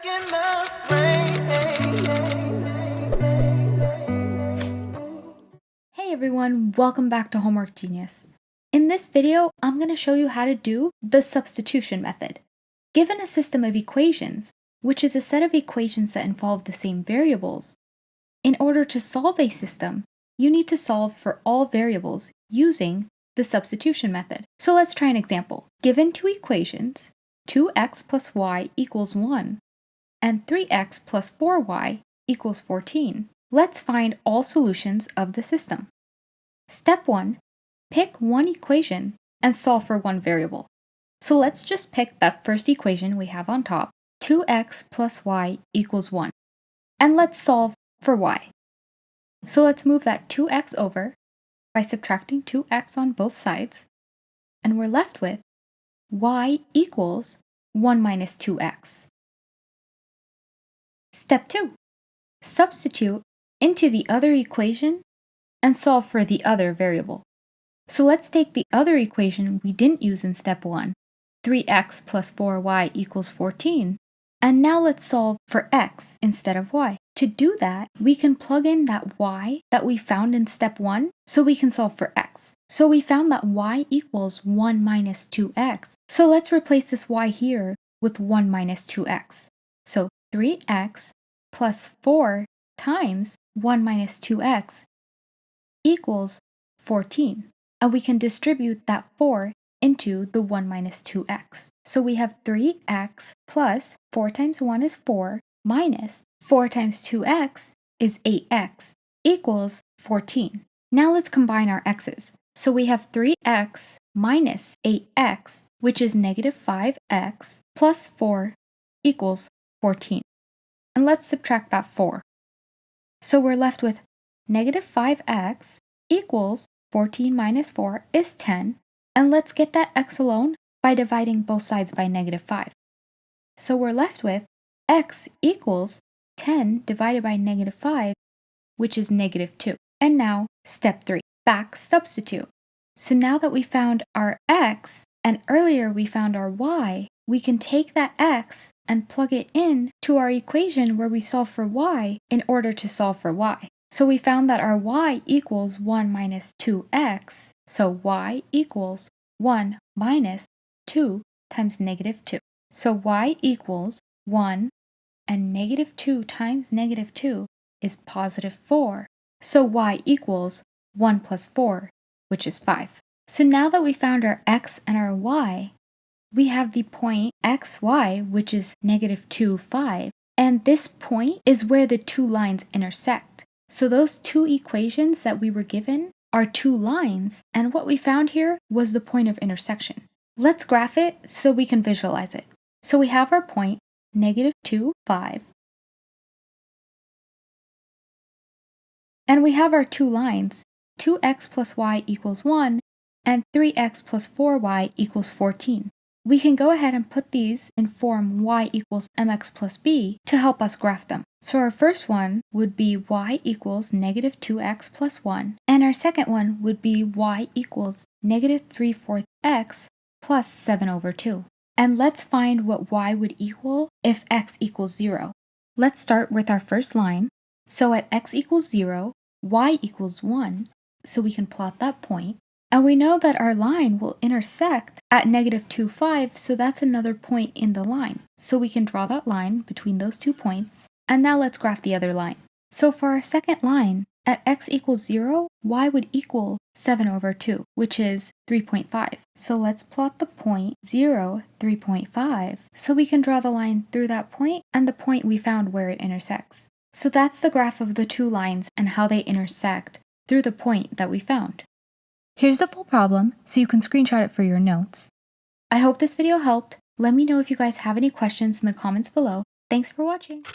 second of rain. Hey everyone, welcome back to Homework Genius. In this video, I'm going to show you how to do the substitution method. Given a system of equations, which is a set of equations that involve the same variables, in order to solve a system, you need to solve for all variables using the substitution method. So let's try an example. Given two equations, 2x plus y equals 1, and 3x plus 4y equals 14. Let's find all solutions of the system. Step 1. Pick one equation and solve for one variable. So let's just pick that first equation we have on top, 2x plus y equals 1. And let's solve for y. So let's move that 2x over by subtracting 2x on both sides. And we're left with y equals 1 minus 2x. Step 2. Substitute into the other equation and solve for the other variable. So let's take the other equation we didn't use in step 1, 3x plus 4y equals 14, and now let's solve for x instead of y. To do that, we can plug in that y that we found in step 1 so we can solve for x. So we found that y equals 1 minus 2x. So let's replace this y here with 1 minus 2x. So 3x plus 4 times 1 minus 2x equals 14. And we can distribute that 4 into the 1 minus 2x. So we have 3x plus 4 times 1 is 4 minus 4 times 2x is 8x equals 14. Now let's combine our x's. So we have 3x minus 8x, which is negative 5x, plus 4 equals 14. And let's subtract that 4. So we're left with negative 5x equals 14 minus 4 is 10. And let's get that x alone by dividing both sides by negative 5. So we're left with x equals 10 divided by negative 5, which is negative 2. And now, step 3, back substitute. So now that we found our x, and earlier we found our y, we can take that x and plug it in to our equation where we solve for y in order to solve for y. So we found that our y equals 1 minus 2x. So y equals 1 minus 2 times negative 2. So y equals 1 and negative 2 times negative 2 is positive 4. So y equals 1 plus 4, which is 5. So now that we found our x and our y, we have the point xy, which is negative 2, 5. And this point is where the two lines intersect. So those two equations that we were given are two lines, and what we found here was the point of intersection. Let's graph it so we can visualize it. So we have our point, negative 2, 5. And we have our two lines, 2x plus y equals 1, and 3x plus 4y equals 14. We can go ahead and put these in form y equals mx plus b to help us graph them. So our first one would be y equals negative 2x plus 1, and our second one would be y equals negative 3/4 x plus 7 over 2. And let's find what y would equal if x equals 0. Let's start with our first line. So at x equals 0, y equals 1, so we can plot that point. And we know that our line will intersect at negative 2, 5, so that's another point in the line. So we can draw that line between those 2 points. And now let's graph the other line. So for our second line, at x equals 0, y would equal 7 over 2, which is 3.5. So let's plot the point 0, 3.5, so we can draw the line through that point and the point we found where it intersects. So that's the graph of the two lines and how they intersect through the point that we found. Here's the full problem, so you can screenshot it for your notes. I hope this video helped. Let me know if you guys have any questions in the comments below. Thanks for watching.